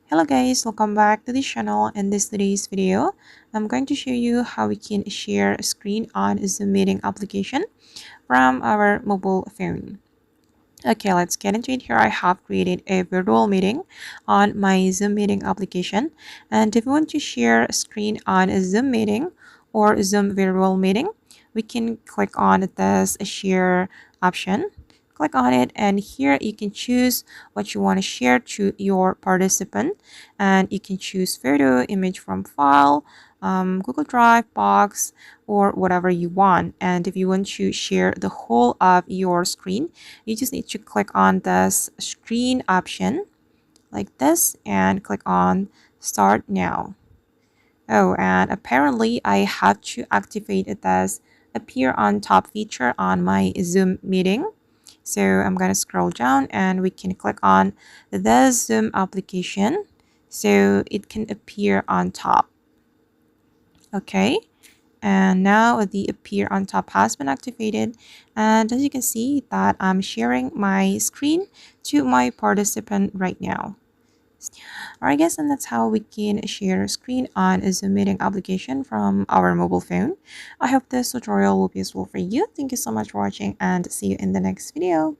Hello guys, welcome back to the channel. In today's video, I'm going to show you how we can share a screen on Zoom meeting application from our mobile phone. Okay, let's get into it. Here I have created a virtual meeting on my Zoom meeting application. And if you want to share a screen on a Zoom meeting or Zoom virtual meeting, we can click on this share option. Click on it, and here you can choose what you want to share to your participant, and you can choose photo, image from file, Google Drive, box, or whatever you want. And if you want to share the whole of your screen, you just need to click on this screen option like this and click on start now. Oh, and apparently I have to activate this appear on top feature on my Zoom meeting. So I'm going to scroll down and we can click on the Zoom application so it can appear on top. Okay, and now the appear on top has been activated, and as you can see that I'm sharing my screen to my participant right now. Alright guys, and that's how we can share a screen on a Zoom meeting application from our mobile phone. I hope this tutorial will be useful for you. Thank you so much for watching and see you in the next video.